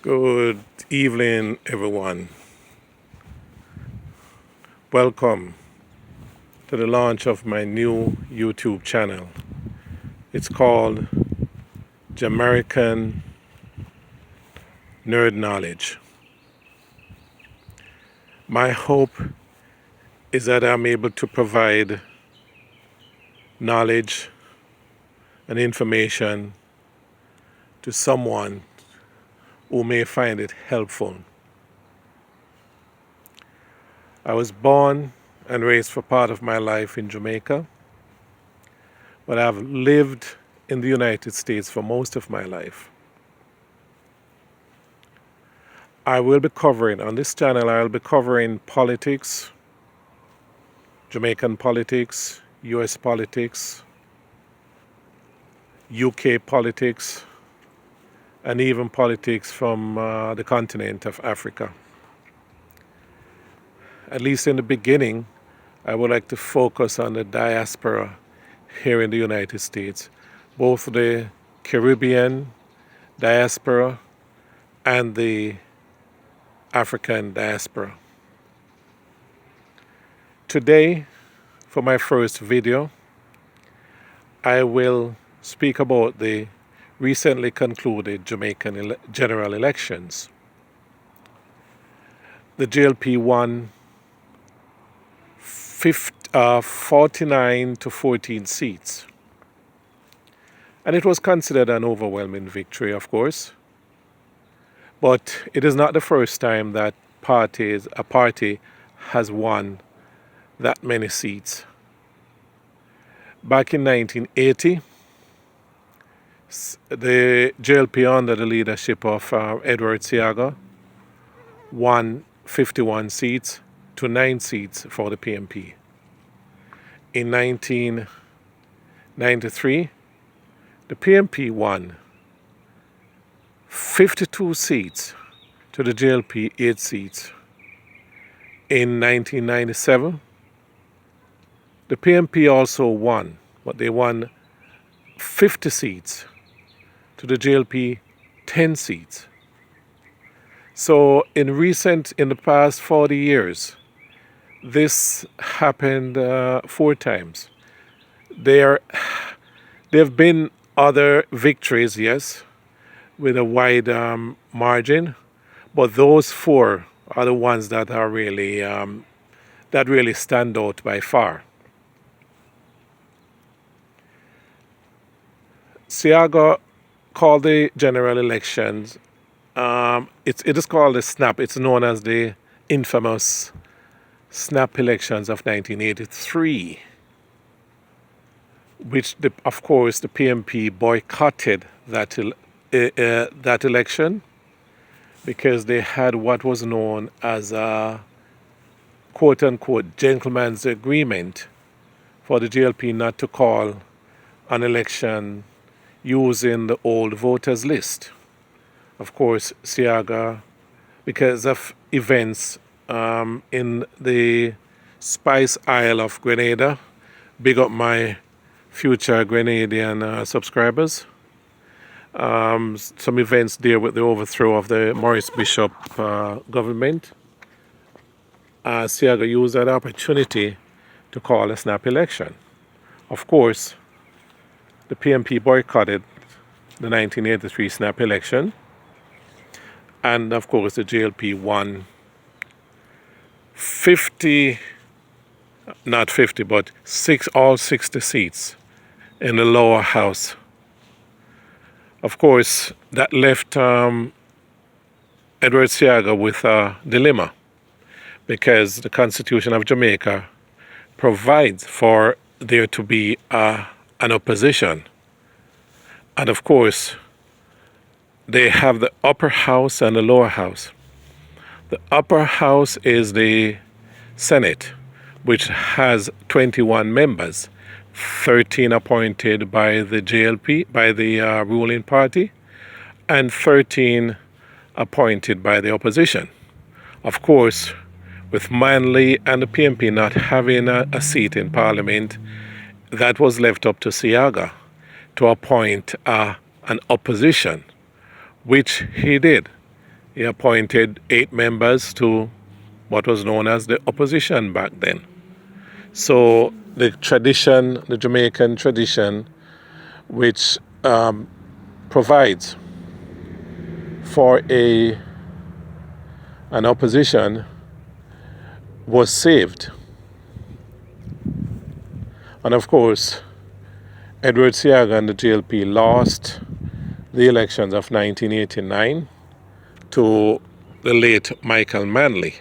Good evening, everyone. Welcome to the launch of my new YouTube channel. It's called Jamaican Nerd Knowledge. My hope is that I'm able to provide knowledge and information to someone who may find it helpful. I was born and raised for part of my life in Jamaica, but I've lived in the United States for most of my life. On this channel, I'll be covering politics, Jamaican politics, US politics, UK politics, and even politics from the continent of Africa. At least in the beginning, I would like to focus on the diaspora here in the United States, both the Caribbean diaspora and the African diaspora. Today, for my first video, I will speak about the recently concluded Jamaican general elections. The JLP won 49 to 14 seats. And it was considered an overwhelming victory, of course. But it is not the first time that a party has won that many seats. Back in 1980, the JLP under the leadership of Edward Seaga won 51 seats to 9 seats for the PMP. In 1993, the PMP won 52 seats to the JLP 8 seats. In 1997, the PMP also won, but they won 50 seats to the JLP 10 seats. So in the past 40 years, this happened 4 times. There have been other victories, yes, with a wide margin, but those 4 are the ones that are really stand out by far. Seaga called the general elections. It is called the snap. It's known as the infamous snap elections of 1983, which, of course, the PMP boycotted that election because they had what was known as a quote-unquote gentleman's agreement for the JLP not to call an election using the old voters list. Of course, Seaga, because of events in the Spice Isle of Grenada, big up my future Grenadian subscribers, some events there with the overthrow of the Maurice Bishop government. Seaga used that opportunity to call a snap election. Of course, the PMP boycotted the 1983 snap election, and of course the JLP won all 60 seats in the lower house. Of course, that left Edward Seaga with a dilemma, because the Constitution of Jamaica provides for there to be an opposition. And of course, they have the upper house and the lower house. The upper house is the Senate, which has 21 members, 13 appointed by the JLP, by the ruling party, and 13 appointed by the opposition. Of course, with Manley and the PMP not having a seat in Parliament, that was left up to Seaga to appoint an opposition, which he did. He appointed 8 members to what was known as the opposition back then. So the tradition, the Jamaican tradition, which provides for an opposition, was saved. And of course, Edward Seaga and the JLP lost the elections of 1989 to the late Michael Manley.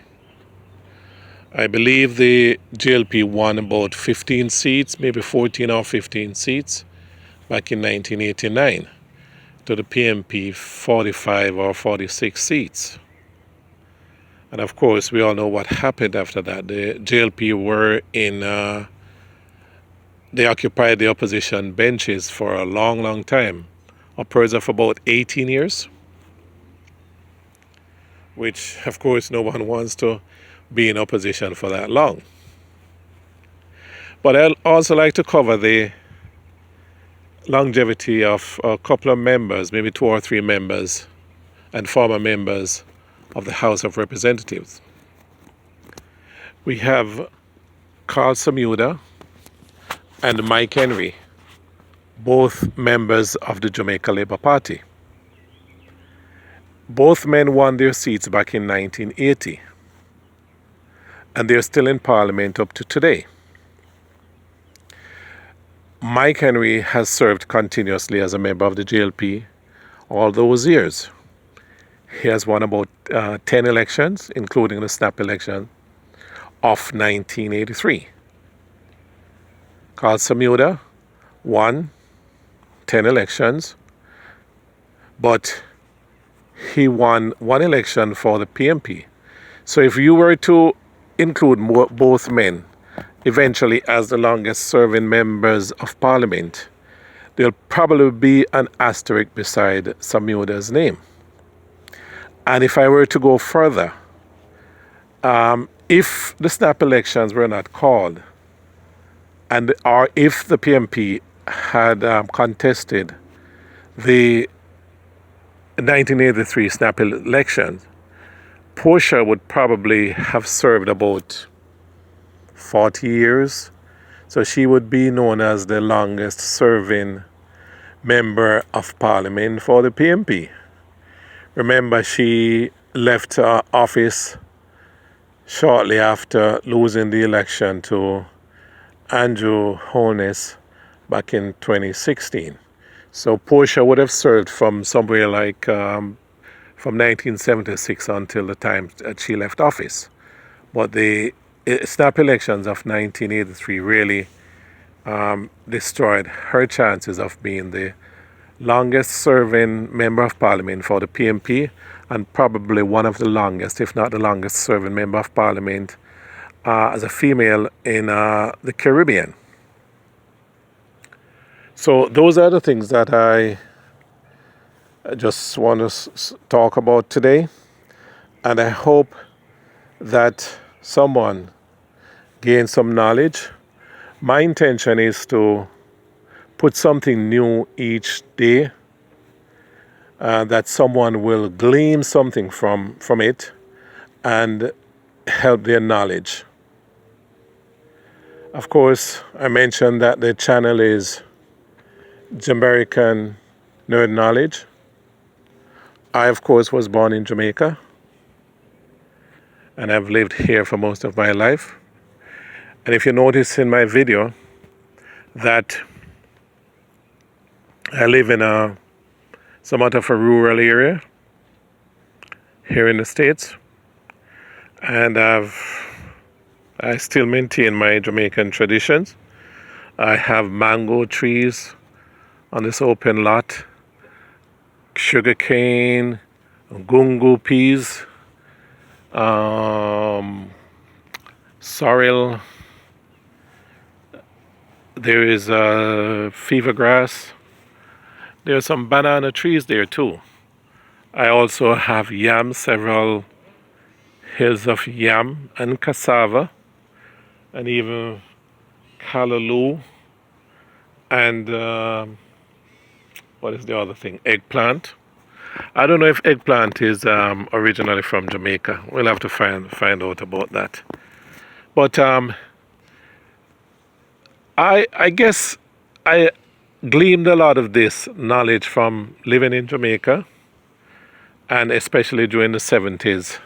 I believe the JLP won about 15 seats, maybe 14 or 15 seats back in 1989, to the PMP 45 or 46 seats. And of course, we all know what happened after that. The JLP were they occupied the opposition benches for a long, long time, upwards of about 18 years, which of course no one wants to be in opposition for that long. But I'd also like to cover the longevity of a couple of members, maybe 2 or 3 members and former members of the House of Representatives. We have Carl Samuda and Mike Henry, both members of the Jamaica Labour Party. Both men won their seats back in 1980, and they're still in Parliament up to today. Mike Henry has served continuously as a member of the JLP all those years. He has won about 10 elections, including the snap election of 1983. Carl Samuda won 10 elections, but he won 1 election for the PMP. So if you were to include both men eventually as the longest serving members of Parliament, there'll probably be an asterisk beside Samuda's name. And if I were to go further, if the snap elections were not called, or if the PMP had contested the 1983 snap elections, Portia would probably have served about 40 years. So she would be known as the longest serving member of Parliament for the PMP. Remember, she left office shortly after losing the election to Andrew Holness back in 2016. So Portia would have served from somewhere like from 1976 until the time that she left office. But the snap elections of 1983 really destroyed her chances of being the longest serving member of Parliament for the PMP, and probably one of the longest, if not the longest serving member of Parliament as a female in the Caribbean. So those are the things that I just want to talk about today, and I hope that someone gains some knowledge. My intention is to put something new each day, that someone will glean something from it and help their knowledge. Of course, I mentioned that the channel is Jamaican Nerd Knowledge. I, of course, was born in Jamaica, and I've lived here for most of my life. And if you notice in my video that I live in somewhat of a rural area here in the States, and I still maintain my Jamaican traditions. I have mango trees on this open lot, sugar cane, gungo peas, sorrel. There is fever grass. There are some banana trees there too. I also have yam, several hills of yam and cassava, and even callaloo, and what is the other thing? Eggplant. I don't know if eggplant is originally from Jamaica. We'll have to find out about that. But I guess I gleaned a lot of this knowledge from living in Jamaica, and especially during the 70s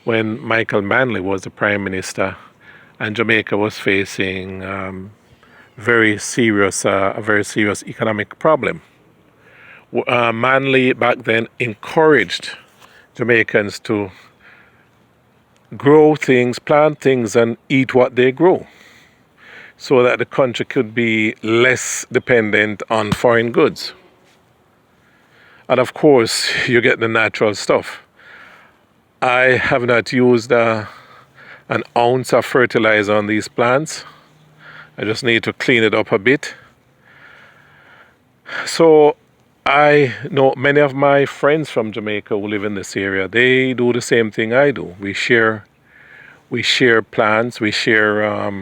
when Michael Manley was the Prime Minister and Jamaica was facing a very serious economic problem. Manley back then encouraged Jamaicans to grow things, plant things, and eat what they grow, so that the country could be less dependent on foreign goods. And of course, you get the natural stuff. I have not used an ounce of fertilizer on these plants. I just need to clean it up a bit. So I know many of my friends from Jamaica who live in this area. They do the same thing I do. We share plants, we share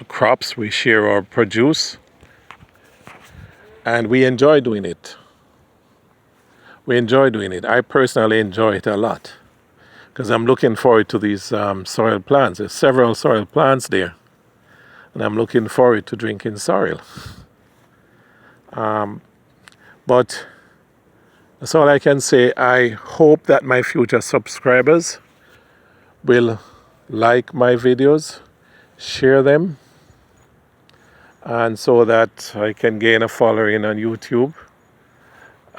crops, we share our produce, and we enjoy doing it. I personally enjoy it a lot because I'm looking forward to these soil plants. There's several soil plants there, and I'm looking forward to drinking soil. But that's all I can say. I hope that my future subscribers will like my videos, share them, and so that I can gain a following on YouTube.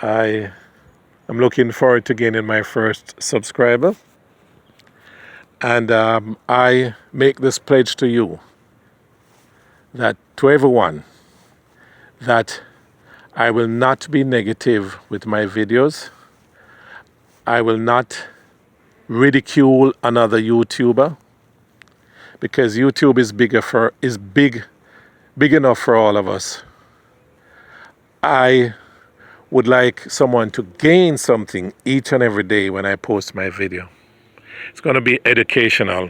I'm looking forward to gaining my first subscriber. And I make this pledge to you, that to everyone, that I will not be negative with my videos. I will not ridicule another YouTuber, because YouTube is big enough for all of us. I would like someone to gain something each and every day when I post my video. It's going to be educational.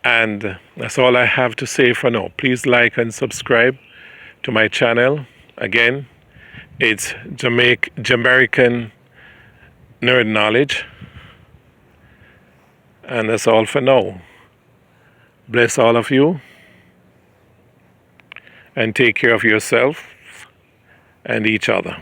And that's all I have to say for now. Please like and subscribe to my channel. Again, it's Jamaican Nerd Knowledge. And that's all for now. Bless all of you. And take care of yourself and each other.